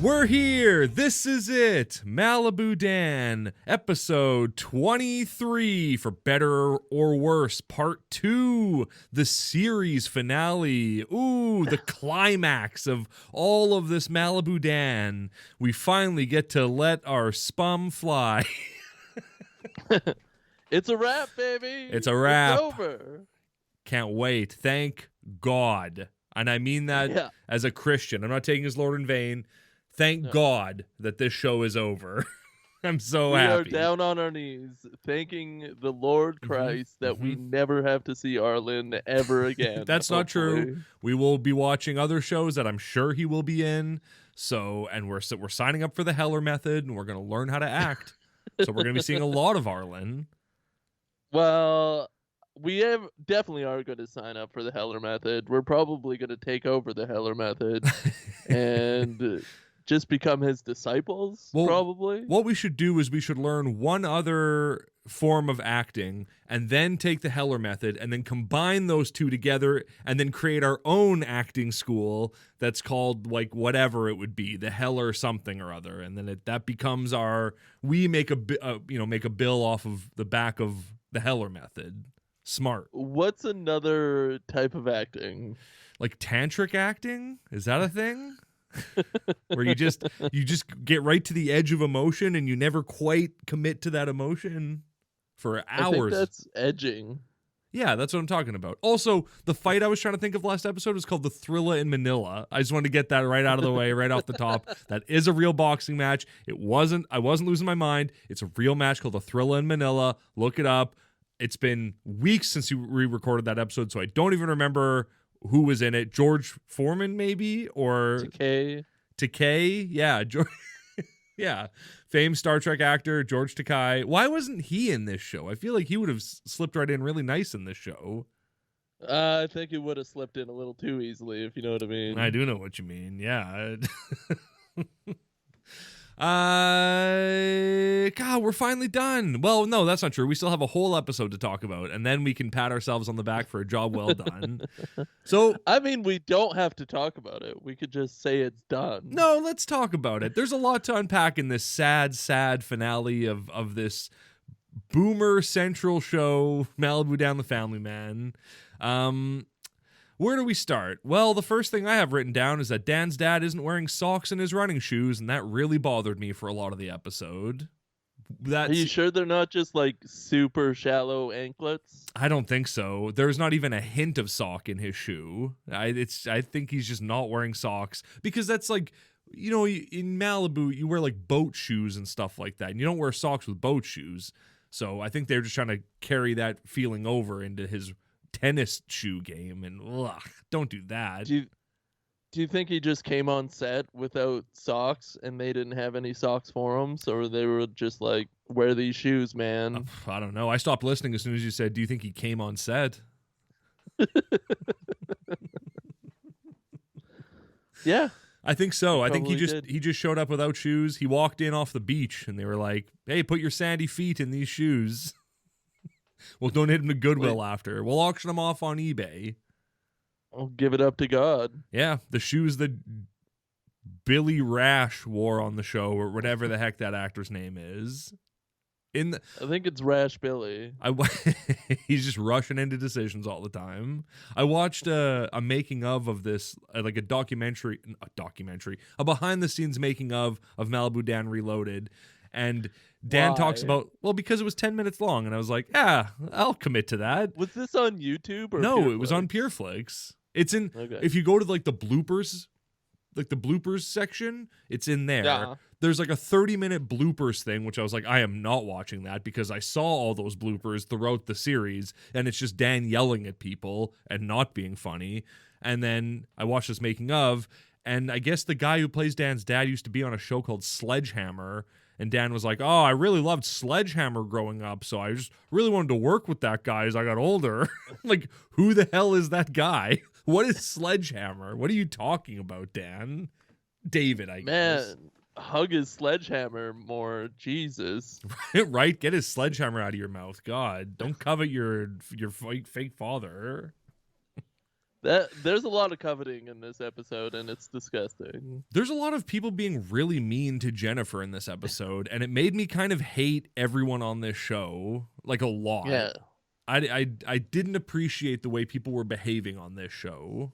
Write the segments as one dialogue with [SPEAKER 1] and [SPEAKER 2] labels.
[SPEAKER 1] We're here. This is it. Malibu Dan, episode 23 for Better or Worse, part 2, the series finale. Ooh, the climax of all of this Malibu Dan. We finally get to let our spum fly.
[SPEAKER 2] It's a wrap, baby.
[SPEAKER 1] It's a wrap.
[SPEAKER 2] It's over.
[SPEAKER 1] Can't wait. Thank God. And I mean that as a Christian. I'm not taking his Lord in vain. Thank God that this show is over. I'm so happy.
[SPEAKER 2] We are down on our knees, thanking the Lord Christ that we never have to see Arlen ever again.
[SPEAKER 1] That's not true. We will be watching other shows that I'm sure he will be in. So, and we're signing up for the Heller method, and we're going to learn how to act. So we're going to be seeing a lot of Arlen.
[SPEAKER 2] Well, we definitely are going to sign up for the Heller method. We're probably going to take over the Heller method and just become his disciples, probably.
[SPEAKER 1] What we should do is we should learn one other form of acting and then take the Heller method and then combine those two together and then create our own acting school that's called like whatever it would be, the Heller something or other. And then that becomes we make make a bill off of the back of the Heller method. Smart.
[SPEAKER 2] What's another type of acting?
[SPEAKER 1] Like tantric acting? Is that a thing? Where you just get right to the edge of emotion and you never quite commit to that emotion for hours.
[SPEAKER 2] I think that's edging.
[SPEAKER 1] Yeah, that's what I'm talking about. Also, the fight I was trying to think of last episode was called the Thrilla in Manila. I just wanted to get that right out of the way, right off the top. That is a real boxing match. I wasn't losing my mind. It's a real match called the Thrilla in Manila. Look it up. It's been weeks since we recorded that episode, so I don't even remember who was in it. George Foreman, maybe? Or Takei? Yeah, George. Yeah. Famed Star Trek actor George Takei. Why wasn't he in this show? I feel like he would have slipped right in really nice in this show.
[SPEAKER 2] I think he would have slipped in a little too easily, if you know what I mean.
[SPEAKER 1] I do know what you mean, yeah. God, we're finally done. Well, no, that's not true. We still have a whole episode to talk about, and then we can pat ourselves on the back for a job well done. So,
[SPEAKER 2] I mean, we don't have to talk about it. We could just say it's done.
[SPEAKER 1] No, let's talk about it. There's a lot to unpack in this sad finale of this boomer central show, Malibu Dan the Family Man. Where do we start? Well, the first thing I have written down is that Dan's dad isn't wearing socks in his running shoes, and that really bothered me for a lot of the episode.
[SPEAKER 2] Are you sure they're not just like super shallow anklets?
[SPEAKER 1] I don't think so. There's not even a hint of sock in his shoe. I think he's just not wearing socks because that's like, you know, in Malibu you wear like boat shoes and stuff like that, and you don't wear socks with boat shoes. So I think they're just trying to carry that feeling over into his tennis shoe game, and don't do that.
[SPEAKER 2] Do you think he just came on set without socks and they didn't have any socks for him, so they were just like, wear these shoes, man?
[SPEAKER 1] I don't know. I stopped listening as soon as you said, do you think he came on set?
[SPEAKER 2] Yeah,
[SPEAKER 1] I think so. I think he just showed up without shoes. He walked in off the beach and they were like, hey, put your sandy feet in these shoes. We'll donate them to Goodwill after. We'll auction them off on eBay.
[SPEAKER 2] I'll give it up to God.
[SPEAKER 1] Yeah, the shoes that Billy Rash wore on the show, or whatever the heck that actor's name is. I
[SPEAKER 2] think it's Rash Billy.
[SPEAKER 1] He's just rushing into decisions all the time. I watched a making of this, like a documentary, a behind the scenes making of Malibu Dan Reloaded. And Dan talks about, because it was 10 minutes long, and I was like, yeah, I'll commit to that.
[SPEAKER 2] Was this on YouTube or
[SPEAKER 1] No,
[SPEAKER 2] Pureflix?
[SPEAKER 1] It was on Pureflix. It's in, if you go to like the bloopers section, it's in there. Yeah. There's like a 30-minute bloopers thing, which I was like, I am not watching that because I saw all those bloopers throughout the series, and it's just Dan yelling at people and not being funny. And then I watched this making of, and I guess the guy who plays Dan's dad used to be on a show called Sledgehammer. And Dan was like, oh, I really loved Sledgehammer growing up, so I just really wanted to work with that guy as I got older. Like, who the hell is that guy? What is Sledgehammer? What are you talking about, Dan? David, I guess.
[SPEAKER 2] Man, hug his Sledgehammer more. Jesus.
[SPEAKER 1] Right? Get his Sledgehammer out of your mouth. God, don't covet your fake father.
[SPEAKER 2] There's a lot of coveting in this episode, and it's disgusting.
[SPEAKER 1] There's a lot of people being really mean to Jennifer in this episode, and it made me kind of hate everyone on this show, like a lot.
[SPEAKER 2] Yeah.
[SPEAKER 1] I didn't appreciate the way people were behaving on this show.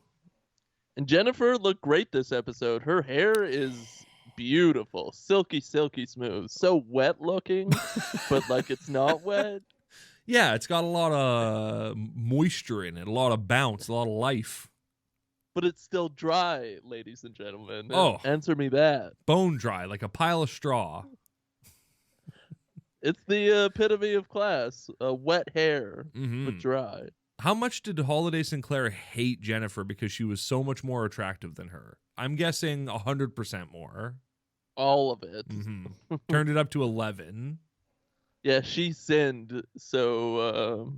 [SPEAKER 2] And Jennifer looked great this episode. Her hair is beautiful, silky smooth, so wet looking, but like it's not wet.
[SPEAKER 1] Yeah, it's got a lot of moisture in it, a lot of bounce, a lot of life.
[SPEAKER 2] But it's still dry, ladies and gentlemen.
[SPEAKER 1] Oh.
[SPEAKER 2] Answer me that.
[SPEAKER 1] Bone dry, like a pile of straw.
[SPEAKER 2] It's the epitome of class. Wet hair, but dry.
[SPEAKER 1] How much did Holiday Sinclair hate Jennifer because she was so much more attractive than her? I'm guessing 100% more.
[SPEAKER 2] All of it.
[SPEAKER 1] Turned it up to 11.
[SPEAKER 2] Yeah, she sinned, so...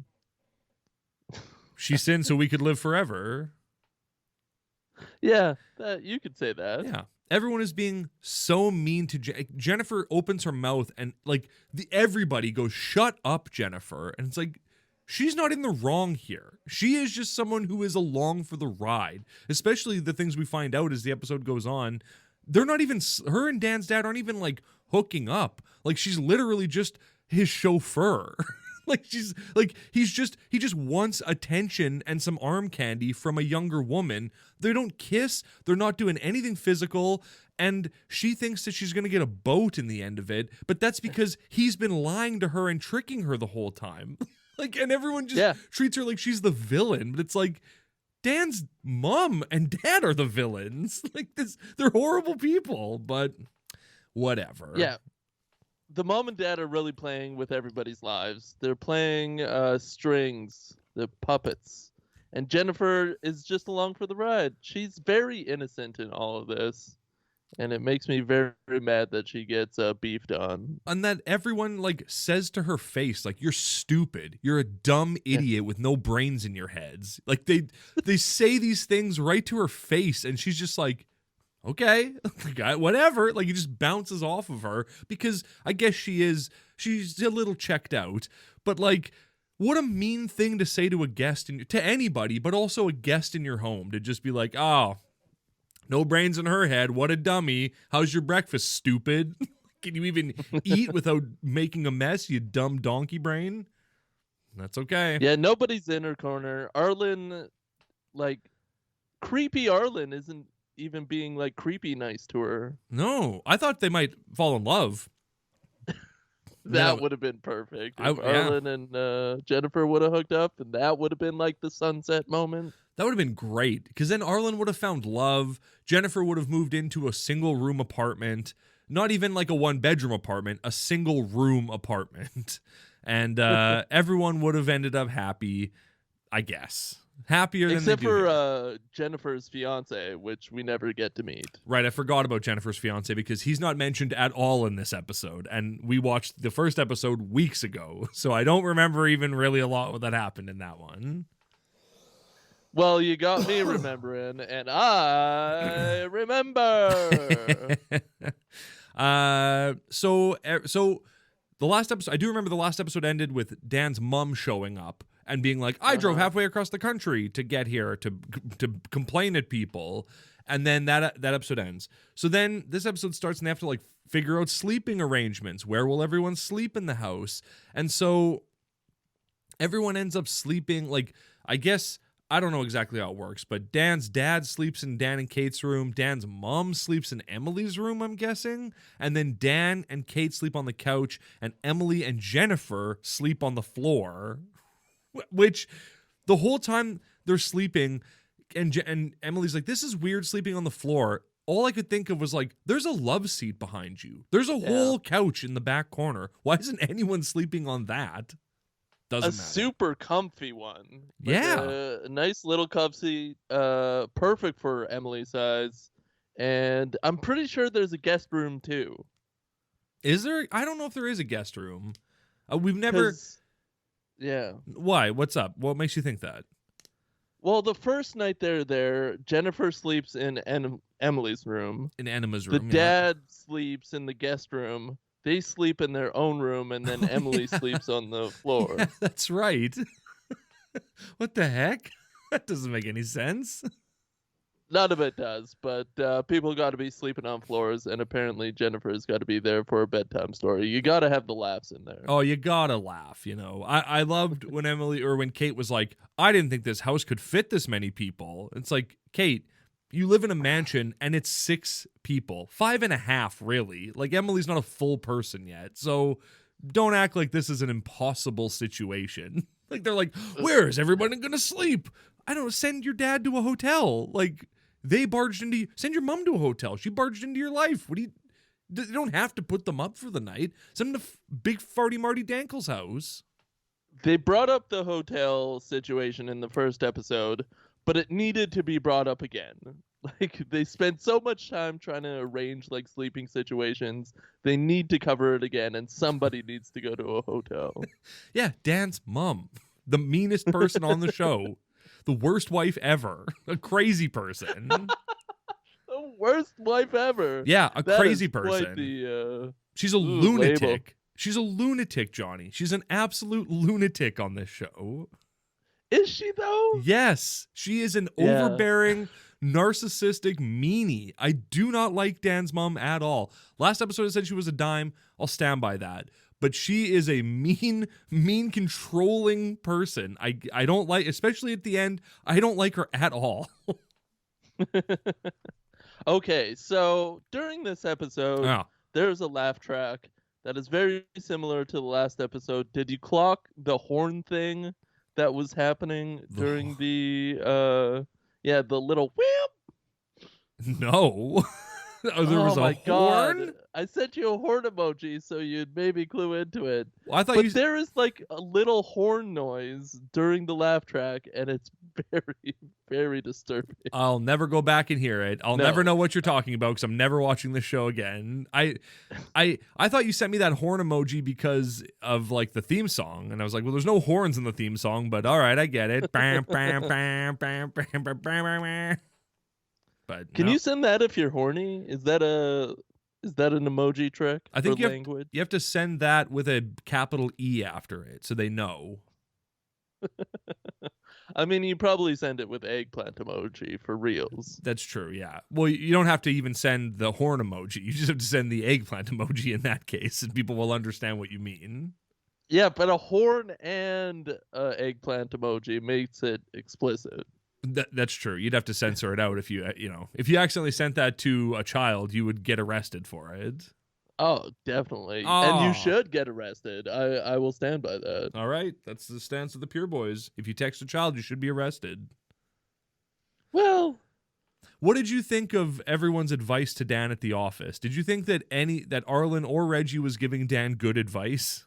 [SPEAKER 1] She sinned so we could live forever.
[SPEAKER 2] Yeah, you could say that.
[SPEAKER 1] Yeah. Everyone is being so mean to Jennifer. Opens her mouth and like everybody goes, "Shut up, Jennifer." And it's like, she's not in the wrong here. She is just someone who is along for the ride. Especially the things we find out as the episode goes on. They're not even, her and Dan's dad aren't even like hooking up. Like she's literally just his chauffeur. Like he just wants attention and some arm candy from a younger woman. They don't kiss. They're not doing anything physical. And she thinks that she's going to get a boat in the end of it. But that's because he's been lying to her and tricking her the whole time. Like, and everyone just treats her like she's the villain. But it's like, Dan's mom and dad are the villains. Like this, they're horrible people, but whatever.
[SPEAKER 2] Yeah. The mom and dad are really playing with everybody's lives. They're playing strings, the puppets. And Jennifer is just along for the ride. She's very innocent in all of this. And it makes me very, very mad that she gets beefed on.
[SPEAKER 1] And that everyone like says to her face, like, "You're stupid. You're a dumb idiot with no brains in your heads." Like they say these things right to her face, and she's just like, "Okay, whatever." Like, it just bounces off of her because I guess she's a little checked out. But like, what a mean thing to say to a guest to anybody, but also a guest in your home, to just be like, "Oh, no brains in her head. What a dummy. How's your breakfast, stupid? Can you even eat without making a mess, you dumb donkey brain?" That's okay.
[SPEAKER 2] Yeah, nobody's in her corner. Arlen, like, creepy Arlen isn't even being like creepy nice to her.
[SPEAKER 1] No, I thought they might fall in love.
[SPEAKER 2] That would have been perfect. If Arlen and Jennifer would have hooked up, and that would have been like the sunset moment.
[SPEAKER 1] That would have been great, because then Arlen would have found love. Jennifer would have moved into a single room apartment, not even like a 1-bedroom apartment, a single room apartment. And everyone would have ended up happy, I guess. Happier than
[SPEAKER 2] except
[SPEAKER 1] they do.
[SPEAKER 2] for Jennifer's fiance, which we never get to meet.
[SPEAKER 1] Right, I forgot about Jennifer's fiance because he's not mentioned at all in this episode, and we watched the first episode weeks ago, so I don't remember even really a lot that happened in that one.
[SPEAKER 2] Well, you got me remembering, and I remember.
[SPEAKER 1] So the last episode, I do remember the last episode ended with Dan's mom showing up and being like, "I drove halfway across the country to get here to complain at people," and then that episode ends. So then this episode starts, and they have to like figure out sleeping arrangements. Where will everyone sleep in the house? And so everyone ends up sleeping, like, I guess, I don't know exactly how it works, but Dan's dad sleeps in Dan and Kate's room. Dan's mom sleeps in Emily's room, I'm guessing. And then Dan and Kate sleep on the couch, and Emily and Jennifer sleep on the floor. Which, the whole time they're sleeping, and Emily's like, "This is weird sleeping on the floor." All I could think of was like, there's a love seat behind you. There's a whole couch in the back corner. Why isn't anyone sleeping on that? Doesn't matter.
[SPEAKER 2] Super comfy one.
[SPEAKER 1] Yeah.
[SPEAKER 2] A nice little comfy, perfect for Emily's size. And I'm pretty sure there's a guest room too.
[SPEAKER 1] Is there? I don't know if there is a guest room. We've never.
[SPEAKER 2] Yeah.
[SPEAKER 1] Why? What's up? What makes you think that?
[SPEAKER 2] Well, the first night they're there, Jennifer sleeps in Emily's room.
[SPEAKER 1] In Enema's room.
[SPEAKER 2] The dad sleeps in the guest room. They sleep in their own room, and then Emily sleeps on the floor.
[SPEAKER 1] Yeah, that's right. What the heck? That doesn't make any sense.
[SPEAKER 2] None of it does, but people got to be sleeping on floors, and apparently Jennifer's got to be there for a bedtime story. You got to have the laughs in there.
[SPEAKER 1] Oh, you gotta laugh, you know. I loved when Kate was like, I didn't think this house could fit this many people. It's like, Kate, you live in a mansion and it's 6 people. 5.5, really. Like, Emily's not a full person yet, so don't act like this is an impossible situation. Like, they're like, where is everybody gonna sleep? I don't know, send your dad to a hotel. Like, they barged into send your mom to a hotel. She barged into your life. You don't have to put them up for the night. Send them to Big Farty Marty Dankel's house.
[SPEAKER 2] They brought up the hotel situation in the first episode, but it needed to be brought up again. Like, they spent so much time trying to arrange, like, sleeping situations. They need to cover it again, and somebody needs to go to a hotel.
[SPEAKER 1] Yeah, Dan's mom. The meanest person on the show. The worst wife ever. A crazy person.
[SPEAKER 2] The worst wife ever.
[SPEAKER 1] Yeah, crazy person.
[SPEAKER 2] Quite
[SPEAKER 1] She's a lunatic.
[SPEAKER 2] label.
[SPEAKER 1] She's a lunatic, Johnny. She's an absolute lunatic on this show.
[SPEAKER 2] Is she, though?
[SPEAKER 1] Yes. She is an overbearing, narcissistic meanie. I do not like Dan's mom at all. Last episode I said she was a dime. I'll stand by that. But she is a mean, controlling person. I don't like, especially at the end, I don't like her at all.
[SPEAKER 2] Okay, so during this episode, there's a laugh track that is very similar to the last episode. Did you clock the horn thing that was happening during the little whip?
[SPEAKER 1] No. There was a horn?
[SPEAKER 2] God. I sent you a horn emoji so you'd maybe clue into it.
[SPEAKER 1] Well, I thought
[SPEAKER 2] there is like a little horn noise during the laugh track, and it's very, very disturbing.
[SPEAKER 1] I'll never go back and hear it. I'll never know what you're talking about because I'm never watching the show again. I thought you sent me that horn emoji because of like the theme song, and I was like, well, there's no horns in the theme song, but all right, I get it. Bam, bam, bam, bam, bam, bam, bam, bam. But
[SPEAKER 2] can you send that if you're horny? Is that an emoji trick?
[SPEAKER 1] I think
[SPEAKER 2] you
[SPEAKER 1] have to send that with a capital E after it so they know.
[SPEAKER 2] I mean, you probably send it with eggplant emoji for reals.
[SPEAKER 1] That's true, yeah. Well, you don't have to even send the horn emoji. You just have to send the eggplant emoji in that case, and people will understand what you mean.
[SPEAKER 2] Yeah, but a horn and eggplant emoji makes it explicit.
[SPEAKER 1] That's true. You'd have to censor it out if you accidentally sent that to a child, you would get arrested for it.
[SPEAKER 2] Oh, definitely. And you should get arrested. I will stand by that.
[SPEAKER 1] All right. That's the stance of the Pure Boys. If you text a child, you should be arrested.
[SPEAKER 2] Well,
[SPEAKER 1] what did you think of everyone's advice to Dan at the office? Did you think that Arlen or Reggie was giving Dan good advice?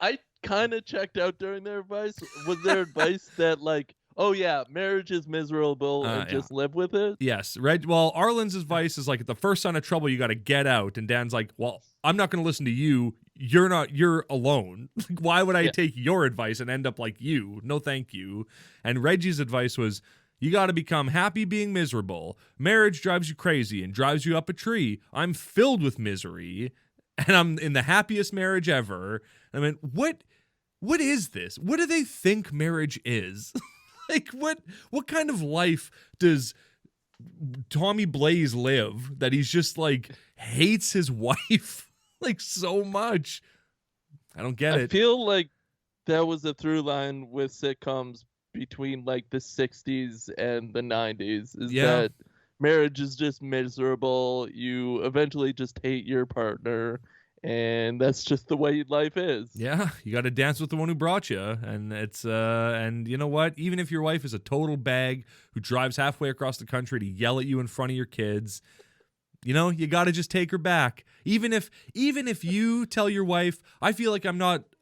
[SPEAKER 2] I kind of checked out during their advice. Was their advice that like, oh yeah, marriage is miserable and just live with it?
[SPEAKER 1] Yes. Well, Arlen's advice is like, at the first sign of trouble, you got to get out. And Dan's like, well, I'm not going to listen to you. You're alone. Why would I take your advice and end up like you? No, thank you. And Reggie's advice was, you got to become happy being miserable. Marriage drives you crazy and drives you up a tree. I'm filled with misery. And I'm in the happiest marriage ever. I mean, what is this? What do they think marriage is? Like, what kind of life does Tommy Blaze live that he's just like hates his wife like so much? I don't get it.
[SPEAKER 2] I feel like that was a through line with sitcoms between like the 60s and the 90s is that marriage is just miserable. You eventually just hate your partner, and that's just the way life is.
[SPEAKER 1] Yeah, you got to dance with the one who brought you, and it's and you know what? Even if your wife is a total bag who drives halfway across the country to yell at you in front of your kids, you know, you got to just take her back. Even if you tell your wife, I feel like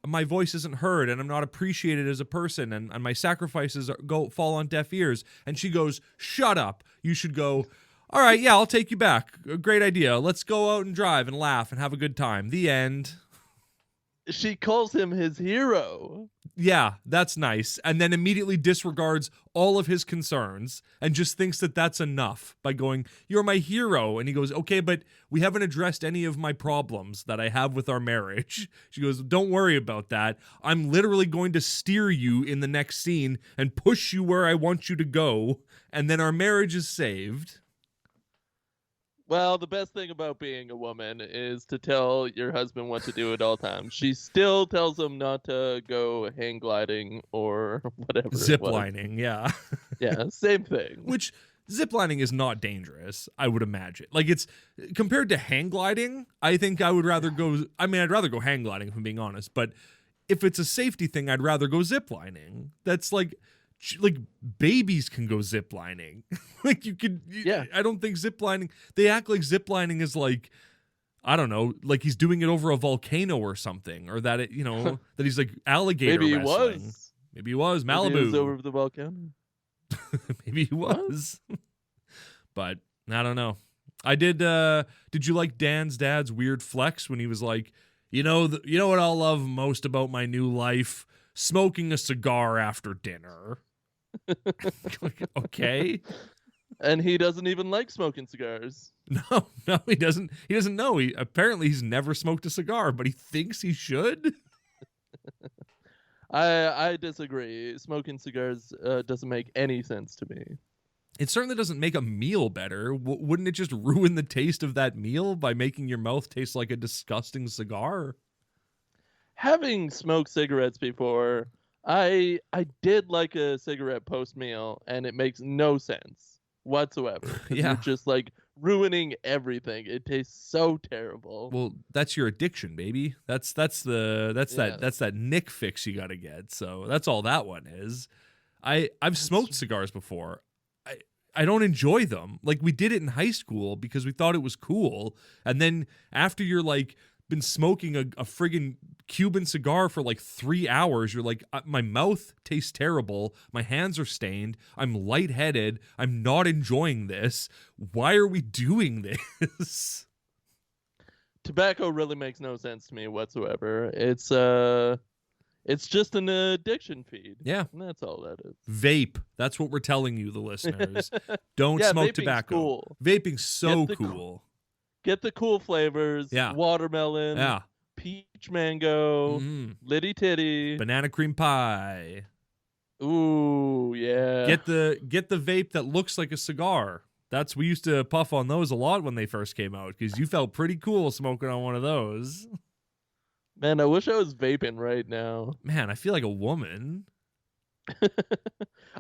[SPEAKER 1] my voice isn't heard and I'm not appreciated as a person and my sacrifices fall on deaf ears, and she goes, shut up. You should go, all right, yeah, I'll take you back. A great idea. Let's go out and drive and laugh and have a good time. The end.
[SPEAKER 2] she calls him his hero.
[SPEAKER 1] Yeah, that's nice. And then immediately disregards all of his concerns and just thinks that that's enough by going, "You're my hero." And he goes, "Okay, but we haven't addressed any of my problems that I have with our marriage." She goes, "Don't worry about that. I'm literally going to steer you in the next scene and push you where I want you to go. And then our marriage is saved."
[SPEAKER 2] Well, the best thing about being a woman is to tell your husband what to do at all times. She still tells him not to go hang gliding or whatever.
[SPEAKER 1] Ziplining, yeah.
[SPEAKER 2] Yeah, same thing.
[SPEAKER 1] Which ziplining is not dangerous, I would imagine. Like, it's compared to hang gliding, I think I would rather go. I mean, I'd rather go hang gliding, if I'm being honest. But if it's a safety thing, I'd rather go ziplining. That's like babies can go ziplining. Like, you could.
[SPEAKER 2] Yeah.
[SPEAKER 1] I don't think ziplining. They act like ziplining is like, I don't know, like he's doing it over a volcano or something, or that that he's like alligator
[SPEAKER 2] Maybe
[SPEAKER 1] wrestling. Maybe he was Malibu.
[SPEAKER 2] Maybe he was over the volcano.
[SPEAKER 1] Maybe he was. But I don't know. I did. Did you like Dan's dad's weird flex when he was like, you know what I'll love most about my new life? Smoking a cigar after dinner. Okay.
[SPEAKER 2] And he doesn't even like smoking cigars.
[SPEAKER 1] No, he doesn't. He doesn't know. Apparently he's never smoked a cigar, but he thinks he should.
[SPEAKER 2] I disagree. Smoking cigars doesn't make any sense to me.
[SPEAKER 1] It certainly doesn't make a meal better. Wouldn't it just ruin the taste of that meal by making your mouth taste like a disgusting cigar?
[SPEAKER 2] Having smoked cigarettes before, I did like a cigarette post-meal, and it makes no sense whatsoever.
[SPEAKER 1] Yeah.
[SPEAKER 2] You're just like ruining everything. It tastes so terrible.
[SPEAKER 1] Well, that's your addiction, baby. That's that Nick fix you got to get. So that's all that one is. I've smoked cigars before. I don't enjoy them. Like, we did it in high school because we thought it was cool. And then after you're like been smoking a friggin' Cuban cigar for like 3 hours, you're like, my mouth tastes terrible. My hands are stained. I'm lightheaded. I'm not enjoying this. Why are we doing this?
[SPEAKER 2] Tobacco really makes no sense to me whatsoever. It's just an addiction feed.
[SPEAKER 1] Yeah.
[SPEAKER 2] And that's all that is.
[SPEAKER 1] Vape. That's what we're telling you, the listeners. Don't smoke tobacco.
[SPEAKER 2] Cool.
[SPEAKER 1] Vaping's so cool.
[SPEAKER 2] Get the cool flavors.
[SPEAKER 1] Yeah.
[SPEAKER 2] Watermelon.
[SPEAKER 1] Yeah.
[SPEAKER 2] Peach mango. Litty titty.
[SPEAKER 1] Banana cream pie.
[SPEAKER 2] Ooh, yeah.
[SPEAKER 1] Get the vape that looks like a cigar. We used to puff on those a lot when they first came out because you felt pretty cool smoking on one of those.
[SPEAKER 2] Man, I wish I was vaping right now.
[SPEAKER 1] Man, I feel like a woman.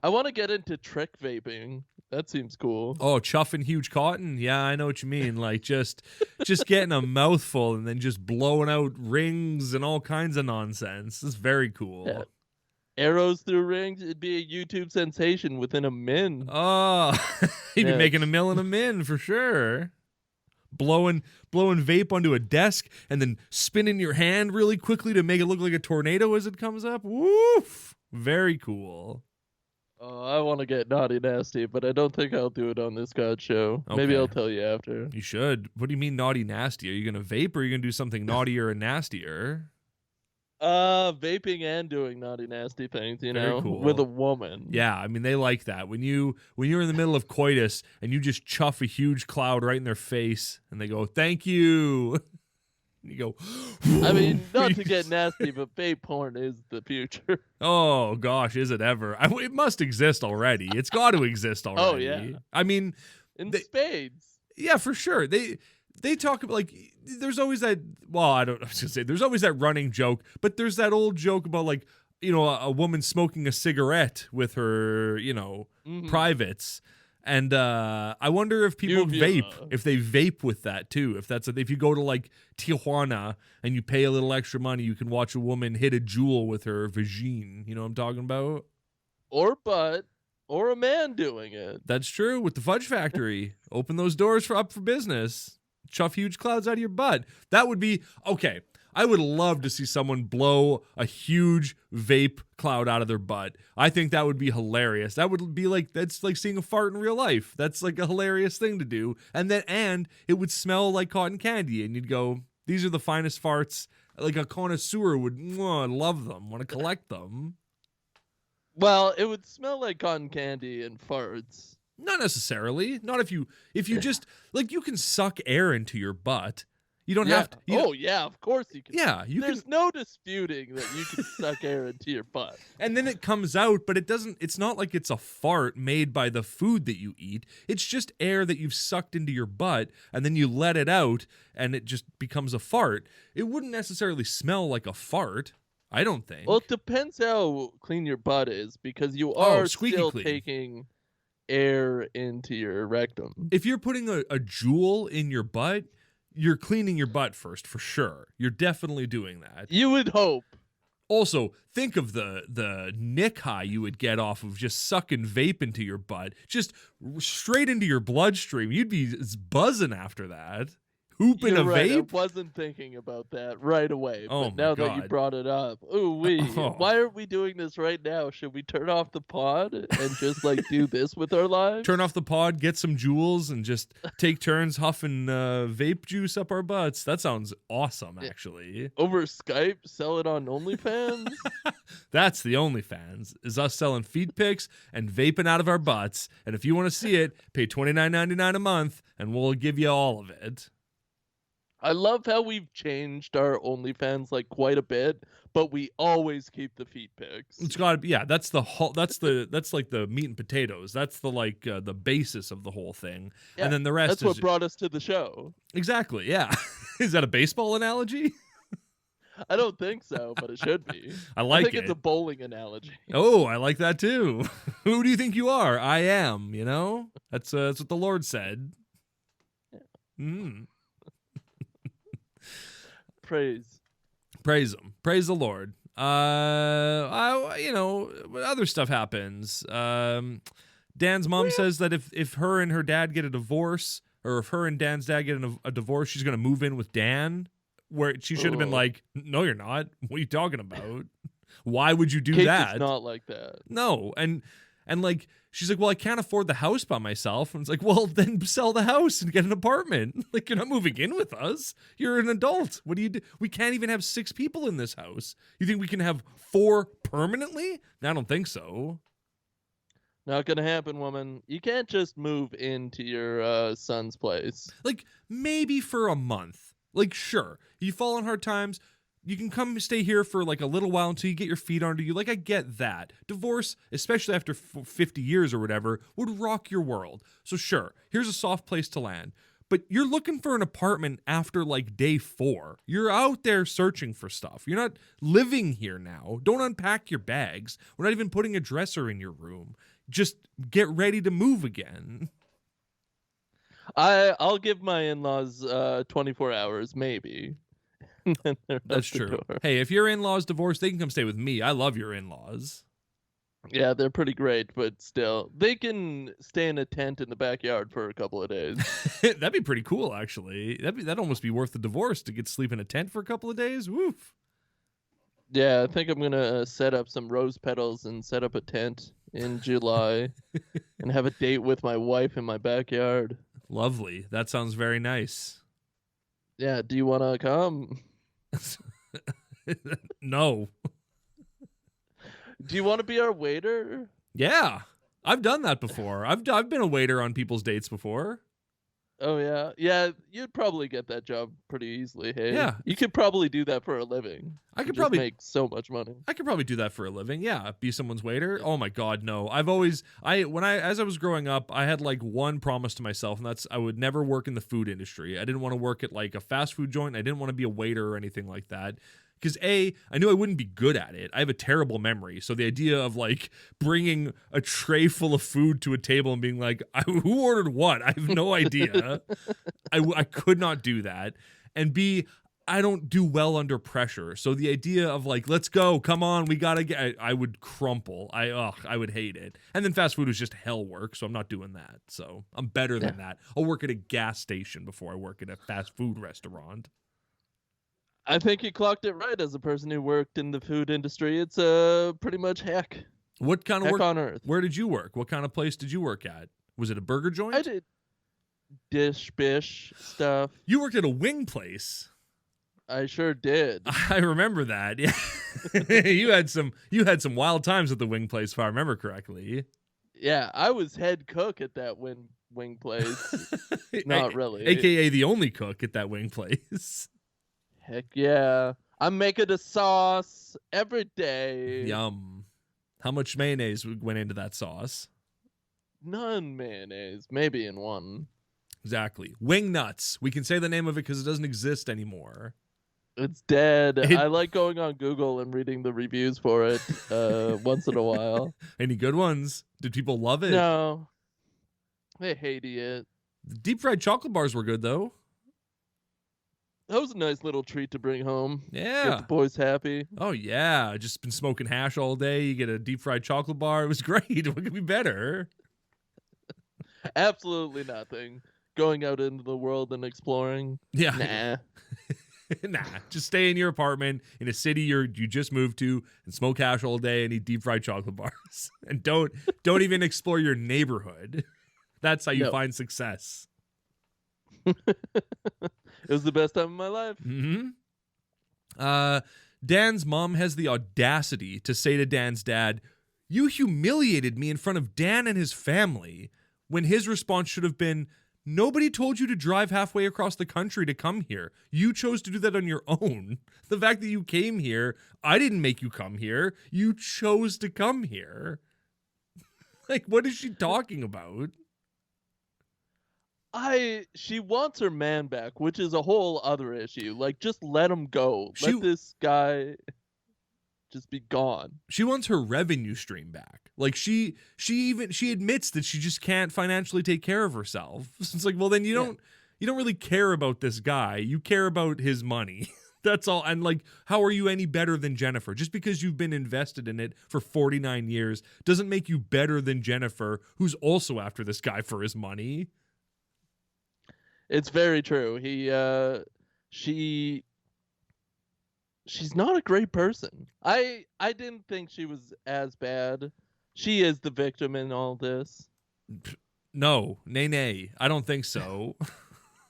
[SPEAKER 2] I want to get into trick vaping. That seems cool.
[SPEAKER 1] Oh, chuffing huge cotton? Yeah, I know what you mean. Like just getting a mouthful and then just blowing out rings and all kinds of nonsense. It's very cool.
[SPEAKER 2] Yeah. Arrows through rings, it'd be a YouTube sensation within a min.
[SPEAKER 1] Oh, he'd be making a mill in a min for sure. Blowing vape onto a desk and then spinning your hand really quickly to make it look like a tornado as it comes up. Woof! Very cool.
[SPEAKER 2] Oh, I want to get naughty nasty, but I don't think I'll do it on this God show. Okay. Maybe I'll tell you after.
[SPEAKER 1] You should. What do you mean naughty nasty? Are you going to vape or are you going to do something naughtier and nastier?
[SPEAKER 2] Vaping and doing naughty nasty things,
[SPEAKER 1] Very cool.
[SPEAKER 2] with a woman.
[SPEAKER 1] Yeah, I mean they like that. When you're in the middle of coitus and you just chuff a huge cloud right in their face and they go, "Thank you." And you go,
[SPEAKER 2] I mean, not to get nasty, but vape porn is the future.
[SPEAKER 1] Oh gosh, is it ever? It must exist already. It's got to exist already.
[SPEAKER 2] Oh yeah.
[SPEAKER 1] I mean,
[SPEAKER 2] spades.
[SPEAKER 1] Yeah, for sure. They talk about, like, there's always that, well, I was gonna say there's always that running joke, but there's that old joke about, like, a woman smoking a cigarette with her, privates. And I wonder if people if they vape with that too. If you go to like Tijuana and you pay a little extra money, you can watch a woman hit a jewel with her vagine. You know what I'm talking about?
[SPEAKER 2] Or butt. Or a man doing it.
[SPEAKER 1] That's true. With the Fudge Factory. Open those doors up for business. Chuff huge clouds out of your butt. That would be, okay, I would love to see someone blow a huge vape cloud out of their butt. I think that would be hilarious. That would be like, that's like seeing a fart in real life. That's like a hilarious thing to do. And it would smell like cotton candy. And you'd go, These are the finest farts. Like a connoisseur would love them, want to collect them.
[SPEAKER 2] Well, it would smell like cotton candy and farts.
[SPEAKER 1] Not necessarily. Not if you just like you can suck air into your butt. You don't have to.
[SPEAKER 2] Yeah, of course you can.
[SPEAKER 1] Yeah,
[SPEAKER 2] There's no disputing that you can suck air into your butt.
[SPEAKER 1] And then it comes out, but it's not like it's a fart made by the food that you eat. It's just air that you've sucked into your butt, and then you let it out, and it just becomes a fart. It wouldn't necessarily smell like a fart, I don't think.
[SPEAKER 2] Well, it depends how clean your butt is, because you are still
[SPEAKER 1] clean.
[SPEAKER 2] taking air into your rectum.
[SPEAKER 1] If you're putting a jewel in your butt, you're cleaning your butt first, for sure. You're definitely doing that.
[SPEAKER 2] You would hope. Also,
[SPEAKER 1] think of the nick high you would get off of just sucking vape into your butt, just straight into your bloodstream. You'd be buzzing after that. Hooping
[SPEAKER 2] You're
[SPEAKER 1] a
[SPEAKER 2] right.
[SPEAKER 1] vape?
[SPEAKER 2] I wasn't thinking about that right away.
[SPEAKER 1] Oh,
[SPEAKER 2] but now that you brought it up. Why aren't we doing this right now? Should we turn off the pod and just like do this with our lives?
[SPEAKER 1] Turn off the pod, get some jewels, and just take turns huffing vape juice up our butts. That sounds awesome, actually.
[SPEAKER 2] Over Skype, sell it on OnlyFans?
[SPEAKER 1] That's the OnlyFans, is us selling feed pics and vaping out of our butts. And if you want to see it, pay $29.99 a month, and we'll give you all of it.
[SPEAKER 2] I love how we've changed our OnlyFans like quite a bit, but we always keep the feet pics.
[SPEAKER 1] It's got to be, that's like the meat and potatoes. That's the the basis of the whole thing.
[SPEAKER 2] Yeah,
[SPEAKER 1] and then the rest
[SPEAKER 2] that's what brought us to the show.
[SPEAKER 1] Exactly. Yeah. Is that a baseball analogy?
[SPEAKER 2] I don't think so, but it should be.
[SPEAKER 1] I think
[SPEAKER 2] it's a bowling analogy.
[SPEAKER 1] Oh, I like that too. Who do you think you are? I am, you know? That's what the Lord said.
[SPEAKER 2] Yeah. Praise
[SPEAKER 1] him. Praise the Lord. Other stuff happens. Dan's mom says that if her and her dad get a divorce, or if her and Dan's dad get a divorce, she's gonna move in with Dan. Where she should have been like, "No, you're not. What are you talking about? Why would you do that?"
[SPEAKER 2] It's not like that.
[SPEAKER 1] No, and like she's like, "Well, I can't afford the house by myself." And it's like, "Well, then sell the house and get an apartment. Like, you're not moving in with us. You're an adult. What do you do? We can't even have 6 people in this house. You think we can have 4 permanently? I don't think so."
[SPEAKER 2] Not gonna happen, woman. You can't just move into your son's place.
[SPEAKER 1] Like, maybe for a month. Like, sure, you fall on hard times. You can come stay here for like a little while until you get your feet under you. Like, I get that. Divorce, especially after 50 years or whatever, would rock your world. So sure, here's a soft place to land. But you're looking for an apartment after like day 4. You're out there searching for stuff. You're not living here now. Don't unpack your bags. We're not even putting a dresser in your room. Just get ready to move again.
[SPEAKER 2] I'll give my in-laws 24 hours, maybe.
[SPEAKER 1] That's true. Hey, if your in-laws divorced, they can come stay with me. I love your in-laws.
[SPEAKER 2] Yeah, they're pretty great, but still, they can stay in a tent in the backyard for a couple of days.
[SPEAKER 1] That'd be pretty cool, actually. That'd almost be worth the divorce to get to sleep in a tent for a couple of days. Woof.
[SPEAKER 2] Yeah, I think I'm gonna set up some rose petals and set up a tent in July and have a date with my wife in my backyard.
[SPEAKER 1] Lovely. That sounds very nice.
[SPEAKER 2] Yeah, do you want to come?
[SPEAKER 1] No.
[SPEAKER 2] Do you want to be our waiter?
[SPEAKER 1] Yeah. I've done that before. I've been a waiter on people's dates before.
[SPEAKER 2] Oh, yeah. Yeah, you'd probably get that job pretty easily, hey?
[SPEAKER 1] Yeah.
[SPEAKER 2] You could probably do that for a living.
[SPEAKER 1] I could
[SPEAKER 2] just
[SPEAKER 1] probably
[SPEAKER 2] make so much money.
[SPEAKER 1] I could probably do that for a living. Yeah, be someone's waiter. Oh my God, no. As I was growing up, I had like one promise to myself, and that's I would never work in the food industry. I didn't want to work at like a fast food joint. I didn't want to be a waiter or anything like that. Because I knew I wouldn't be good at it. I have a terrible memory. So the idea of like bringing a tray full of food to a table and being like, who ordered what? I have no idea. I could not do that. And B, I don't do well under pressure. So the idea of like, let's go, come on, we gotta get, I would crumple. I would hate it. And then fast food was just hell work. So I'm not doing that. So I'm better than that. I'll work at a gas station before I work at a fast food restaurant.
[SPEAKER 2] I think you clocked it right. As a person who worked in the food industry, it's pretty much heck.
[SPEAKER 1] What kind of
[SPEAKER 2] heck
[SPEAKER 1] work
[SPEAKER 2] on earth?
[SPEAKER 1] Where did you work? What kind of place did you work at? Was it a burger joint?
[SPEAKER 2] I did dish bish stuff.
[SPEAKER 1] You worked at a wing place.
[SPEAKER 2] I sure did.
[SPEAKER 1] I remember that. Yeah. you had some wild times at the wing place, if I remember correctly.
[SPEAKER 2] Yeah, I was head cook at that wing place. Not really.
[SPEAKER 1] AKA the only cook at that wing place.
[SPEAKER 2] Heck yeah. I'm making a sauce every day.
[SPEAKER 1] Yum. How much mayonnaise went into that sauce?
[SPEAKER 2] None mayonnaise. Maybe in one.
[SPEAKER 1] Exactly. Wing nuts. We can say the name of it because it doesn't exist anymore.
[SPEAKER 2] It's dead. I like going on Google and reading the reviews for it once in a while.
[SPEAKER 1] Any good ones? Did people love it?
[SPEAKER 2] No. They hated it.
[SPEAKER 1] Deep fried chocolate bars were good, though.
[SPEAKER 2] That was a nice little treat to bring home.
[SPEAKER 1] Yeah.
[SPEAKER 2] Get the boys happy.
[SPEAKER 1] Oh, yeah. Just been smoking hash all day. You get a deep fried chocolate bar. It was great. What could be better?
[SPEAKER 2] Absolutely nothing. Going out into the world and exploring.
[SPEAKER 1] Yeah. Nah. Just stay in your apartment in a city you just moved to and smoke hash all day and eat deep fried chocolate bars. And don't even explore your neighborhood. That's how you find success.
[SPEAKER 2] It was the best time of my life.
[SPEAKER 1] Mm-hmm. Dan's mom has the audacity to say to Dan's dad, "You humiliated me in front of Dan and his family," when his response should have been, "Nobody told you to drive halfway across the country to come here. You chose to do that on your own. The fact that you came here, I didn't make you come here. You chose to come here." Like, what is she talking about?
[SPEAKER 2] She wants her man back, which is a whole other issue. Like, just let him go. Let this guy just be gone.
[SPEAKER 1] She wants her revenue stream back. Like, she admits that she just can't financially take care of herself. It's like, well, then you don't really care about this guy. You care about his money. That's all. And like, how are you any better than Jennifer? Just because you've been invested in it for 49 years doesn't make you better than Jennifer, who's also after this guy for his money.
[SPEAKER 2] It's very true. She's not a great person. I didn't think she was as bad. She is the victim in all this.
[SPEAKER 1] No, nay. I don't think so.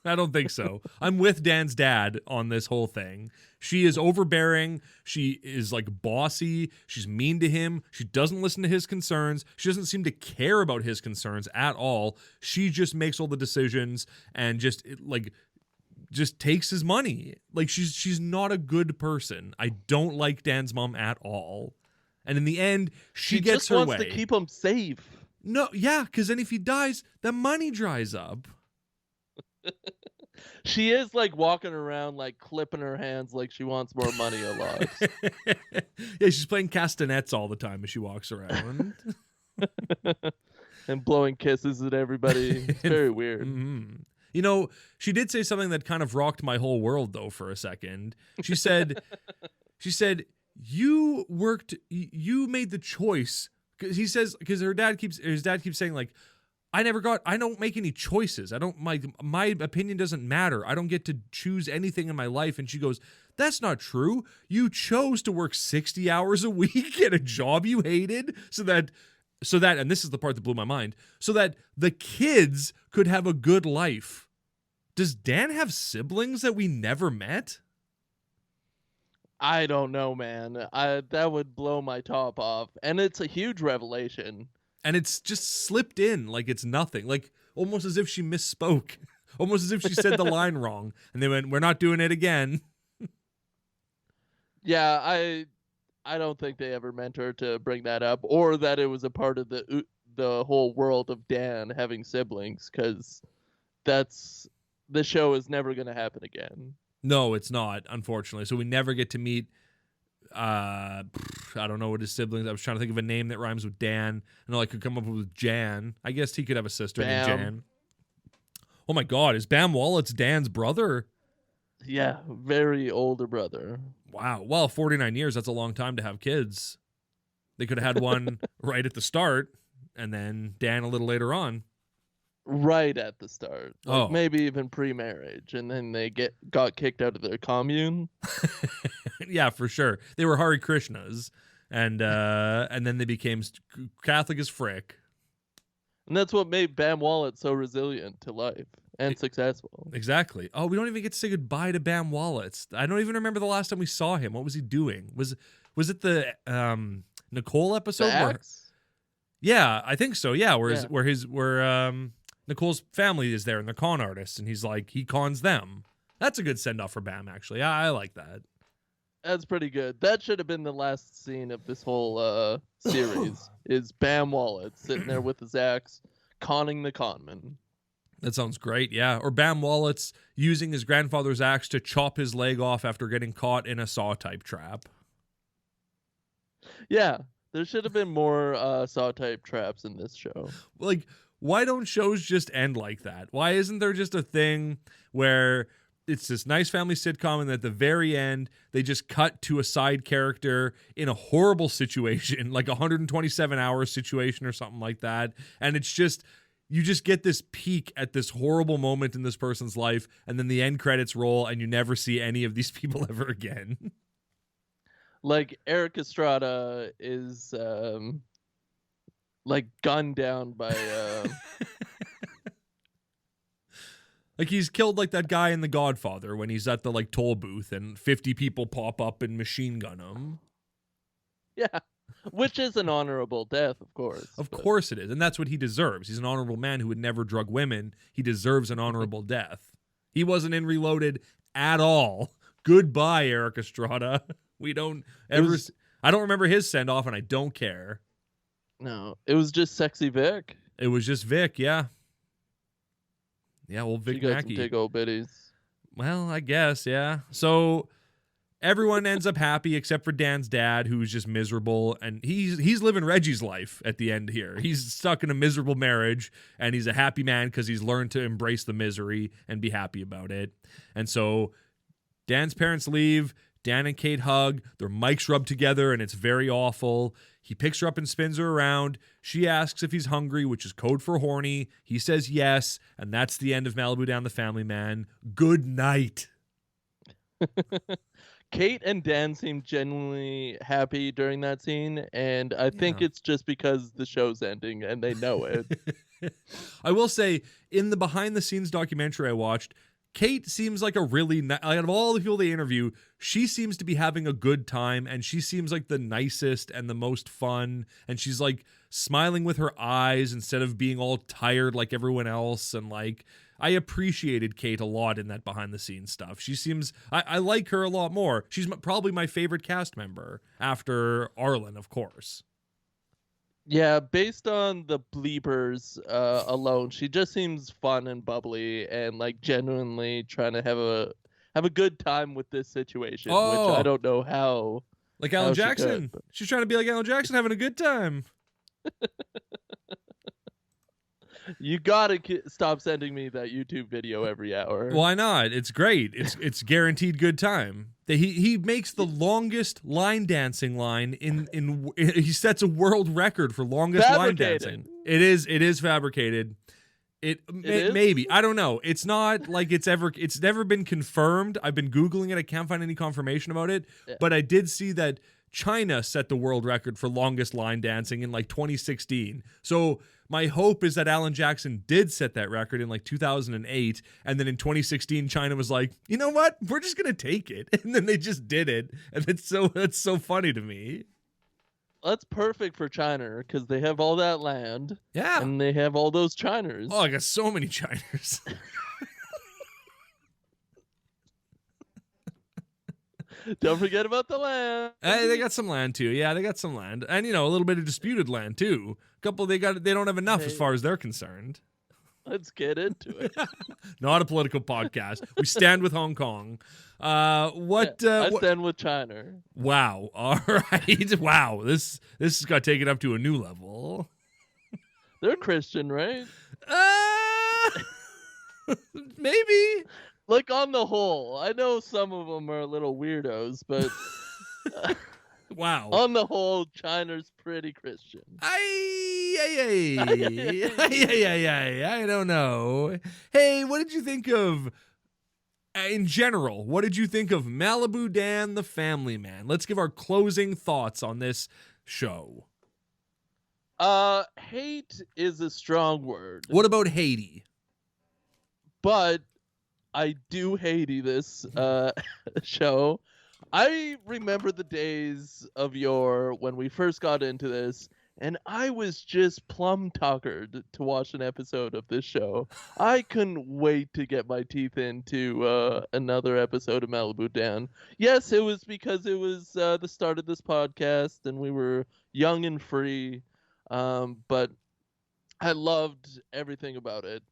[SPEAKER 1] I don't think so. I'm with Dan's dad on this whole thing. She is overbearing. She is like bossy. She's mean to him. She doesn't listen to his concerns. She doesn't seem to care about his concerns at all. She just makes all the decisions and just takes his money. Like, she's not a good person. I don't like Dan's mom at all. And in the end, she gets her way.
[SPEAKER 2] She just wants to keep him safe.
[SPEAKER 1] No, yeah, because then if he dies, the money dries up.
[SPEAKER 2] She is like walking around like clipping her hands like she wants more money a lot.
[SPEAKER 1] Yeah, she's playing castanets all the time as she walks around.
[SPEAKER 2] And blowing kisses at everybody. It's very weird.
[SPEAKER 1] Mm-hmm. You know, she did say something that kind of rocked my whole world, though, for a second. She said, you made the choice. Because her dad keeps saying, like, I don't make any choices. My opinion doesn't matter. I don't get to choose anything in my life. And she goes, that's not true. You chose to work 60 hours a week at a job you hated so that, and this is the part that blew my mind, so that the kids could have a good life. Does Dan have siblings that we never met?
[SPEAKER 2] I don't know, man. That would blow my top off. And it's a huge revelation.
[SPEAKER 1] And it's just slipped in like it's nothing. Like, almost as if she misspoke. Almost as if she said the line wrong. And they went, we're not doing it again.
[SPEAKER 2] Yeah, I don't think they ever meant her to bring that up. Or that it was a part of the whole world of Dan having siblings. Because the show is never going to happen again.
[SPEAKER 1] No, it's not, unfortunately. So we never get to meet, I don't know what his siblings. I was trying to think of a name that rhymes with Dan, and all I could come up with Jan. I guess he could have a sister named Jan. Oh my God, is Bam Wallet's Dan's brother?
[SPEAKER 2] Yeah, very older brother.
[SPEAKER 1] Wow. Well, 49 years, that's a long time to have kids. They could have had one right at the start, and then Dan a little later on.
[SPEAKER 2] Right at the start. Like maybe even pre-marriage, and then they got kicked out of their commune.
[SPEAKER 1] Yeah, for sure. They were Hare Krishnas, and then they became Catholic as frick.
[SPEAKER 2] And that's what made Bam Wallet so resilient to life and successful.
[SPEAKER 1] Exactly. Oh, we don't even get to say goodbye to Bam Wallets. I don't even remember the last time we saw him. What was he doing? Was it the Nicole episode?
[SPEAKER 2] The axe?
[SPEAKER 1] Yeah, I think so. Yeah, where Nicole's family is there and they're con artists, and he cons them. That's a good send off for Bam. Actually, I like that.
[SPEAKER 2] That's pretty good. That should have been the last scene of this whole series. Is Bam Wallets sitting there with his axe, conning the conman.
[SPEAKER 1] That sounds great, yeah. Or Bam Wallets using his grandfather's axe to chop his leg off after getting caught in a saw-type trap.
[SPEAKER 2] Yeah, there should have been more saw-type traps in this show.
[SPEAKER 1] Like, why don't shows just end like that? Why isn't there just a thing where it's this nice family sitcom and at the very end, they just cut to a side character in a horrible situation, like a 127-hour situation or something like that, and it's just... You just get this peek at this horrible moment in this person's life, and then the end credits roll, and you never see any of these people ever again.
[SPEAKER 2] Like, Eric Estrada is, gunned down by...
[SPEAKER 1] Like, he's killed like that guy in The Godfather when he's at the, toll booth, and 50 people pop up and machine gun him.
[SPEAKER 2] Yeah. Which is an honorable death, of course.
[SPEAKER 1] Of course it is. And that's what he deserves. He's an honorable man who would never drug women. He deserves an honorable death. He wasn't in Reloaded at all. Goodbye, Eric Estrada. We don't ever... I don't remember his send-off, and I don't care.
[SPEAKER 2] No, it was just Sexy Vic.
[SPEAKER 1] It was just Vic, yeah. Yeah, well, Vic
[SPEAKER 2] Mackey.
[SPEAKER 1] Mackey.
[SPEAKER 2] Some big old bitties.
[SPEAKER 1] Well, I guess, yeah. So... Everyone ends up happy except for Dan's dad, who's just miserable, and he's living Reggie's life at the end here. He's stuck in a miserable marriage, and he's a happy man because he's learned to embrace the misery and be happy about it. And so Dan's parents leave, Dan and Kate hug, their mics rub together, and it's very awful. He picks her up and spins her around. She asks if he's hungry, which is code for horny. He says yes, and that's the end of Malibu Dan the Family Man. Good night.
[SPEAKER 2] Kate and Dan seem genuinely happy during that scene, and I think it's just because the show's ending and they know it.
[SPEAKER 1] I will say, in the behind-the-scenes documentary I watched, Kate seems like a really... out of all the people they interview, she seems to be having a good time, and she seems like the nicest and the most fun, and she's like smiling with her eyes instead of being all tired like everyone else, and like... I appreciated Kate a lot in that behind-the-scenes stuff. She seems... I like her a lot more. She's probably my favorite cast member, after Arlen, of course.
[SPEAKER 2] Yeah, based on the bleepers alone, she just seems fun and bubbly and, genuinely trying to have a good time with this situation, which I don't know how...
[SPEAKER 1] Like Alan Jackson. She's trying to be like Alan Jackson, having a good time.
[SPEAKER 2] You gotta stop sending me that YouTube video every hour.
[SPEAKER 1] Why not? It's great. It's guaranteed good time. He makes the longest line dancing line in he sets a world record for longest line dancing. It is fabricated. It is? Maybe. I don't know. It's not like it's never been confirmed. I've been Googling it. I can't find any confirmation about it. Yeah. But I did see that China set the world record for longest line dancing in 2016. So my hope is that Alan Jackson did set that record in 2008, and then in 2016 China was like, you know what, we're just gonna take it, and then they just did it, and that's so funny to me.
[SPEAKER 2] That's perfect for China because they have all that land,
[SPEAKER 1] yeah,
[SPEAKER 2] and they have all those Chiners.
[SPEAKER 1] Oh, I got so many Chiners.
[SPEAKER 2] Don't forget about the land.
[SPEAKER 1] They got some land too. Yeah, they got some land, and a little bit of disputed land too. A couple they don't have enough as far as they're concerned.
[SPEAKER 2] Let's get into it.
[SPEAKER 1] Not a political podcast. We stand with Hong Kong. I
[SPEAKER 2] stand with China.
[SPEAKER 1] Wow. All right. Wow. This has got taken up to a new level.
[SPEAKER 2] They're Christian, right?
[SPEAKER 1] Maybe.
[SPEAKER 2] Like, on the whole, I know some of them are a little weirdos, but
[SPEAKER 1] wow.
[SPEAKER 2] On the whole, China's pretty Christian.
[SPEAKER 1] I don't know. Hey, what did you think of, in general, what did you think of Malibu Dan the Family Man? Let's give our closing thoughts on this show.
[SPEAKER 2] Hate is a strong word.
[SPEAKER 1] What about Haiti?
[SPEAKER 2] but I do hate this show. I remember the days of yore when we first got into this, and I was just plum tuckered to watch an episode of this show. I couldn't wait to get my teeth into another episode of Malibu Dan. Yes, it was because it was the start of this podcast, and we were young and free, but I loved everything about it.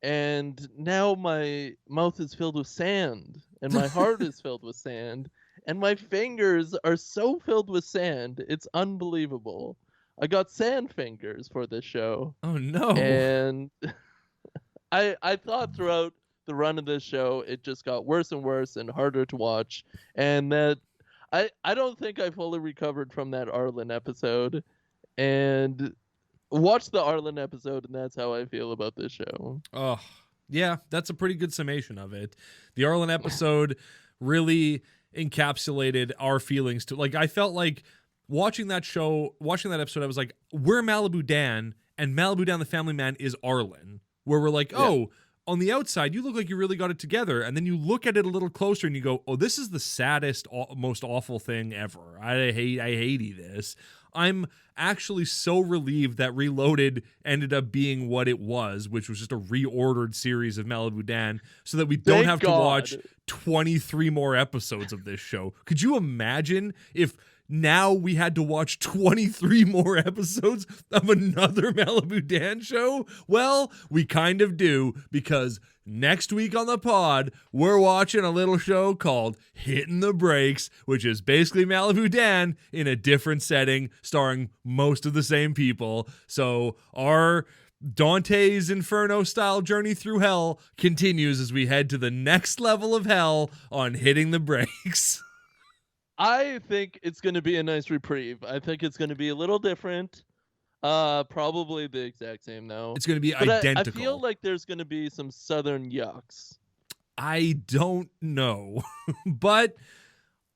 [SPEAKER 2] And now my mouth is filled with sand, and my heart is filled with sand, and my fingers are so filled with sand, it's unbelievable. I got sand fingers for this show.
[SPEAKER 1] Oh no.
[SPEAKER 2] And I thought throughout the run of this show it just got worse and worse and harder to watch, and that I don't think I fully recovered from that Arlen episode. And watch the Arlen episode, and that's how I feel about this show.
[SPEAKER 1] Oh, yeah, that's a pretty good summation of it. The Arlen episode really encapsulated our feelings too. Like, I felt like watching that episode, I was like, we're Malibu Dan, and Malibu Dan the Family Man is Arlen. Where we're like, oh, on the outside, you look like you really got it together. And then you look at it a little closer and you go, oh, this is the saddest, most awful thing ever. I hate this. I'm actually so relieved that Reloaded ended up being what it was, which was just a reordered series of Malibu Dan, so that we don't have to watch 23 more episodes of this show. Could you imagine if now we had to watch 23 more episodes of another Malibu Dan show? Well, we kind of do, because next week on the pod, we're watching a little show called Hitting the Brakes, which is basically Malibu Dan in a different setting, starring most of the same people. So our Dante's Inferno style journey through hell continues as we head to the next level of hell on Hitting the Brakes.
[SPEAKER 2] I think it's going to be a nice reprieve. I think it's going to be a little different. Probably the exact same though.
[SPEAKER 1] It's going to be identical.
[SPEAKER 2] I feel like there's going to be some southern yucks.
[SPEAKER 1] I don't know, but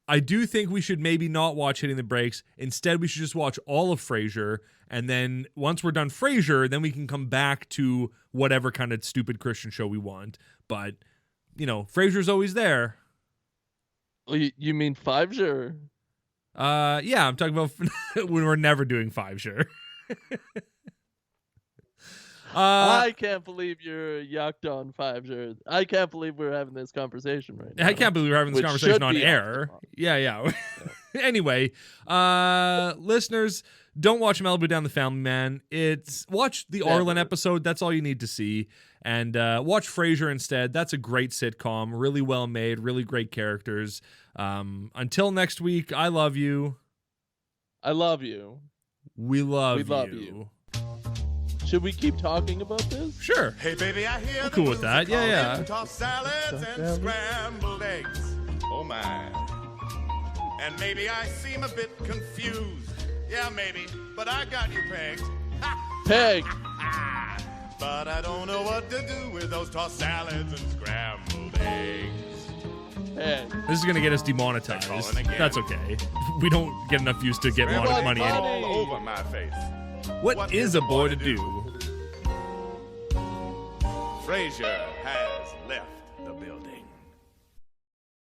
[SPEAKER 1] I do think we should maybe not watch Hitting the Brakes. Instead, we should just watch all of Frasier, and then once we're done Frasier, then we can come back to whatever kind of stupid Christian show we want. But, you know, Frasier's always there.
[SPEAKER 2] You mean Five-Sure?
[SPEAKER 1] Yeah, I'm talking about when we're never doing Five-Sure.
[SPEAKER 2] I can't believe you're yucked on Five-Sure. I can't believe we're having this conversation right now.
[SPEAKER 1] I can't believe we're having this conversation on air. Yeah. Anyway, listeners, don't watch Malibu Dan the Family Man. Watch the Arlen episode. That's all you need to see. And watch Frasier instead. That's a great sitcom. Really well made. Really great characters. Until next week, I love you.
[SPEAKER 2] I love you.
[SPEAKER 1] We love you.
[SPEAKER 2] Should we keep talking about this?
[SPEAKER 1] Sure.
[SPEAKER 3] Hey baby, I hear
[SPEAKER 1] I'm cool with that. Yeah.
[SPEAKER 3] Tossed salads and scrambled eggs. Oh my. And maybe I seem a bit confused. Yeah, maybe, but I got you pegged.
[SPEAKER 2] Peg.
[SPEAKER 3] But I don't know what to do with those tossed salads and scrambled eggs.
[SPEAKER 2] Peg.
[SPEAKER 1] This is going to get us demonetized. That's okay. We don't get enough views to get money anyway.
[SPEAKER 3] All over my face.
[SPEAKER 1] What is a boy to do?
[SPEAKER 3] Frasier has left the building.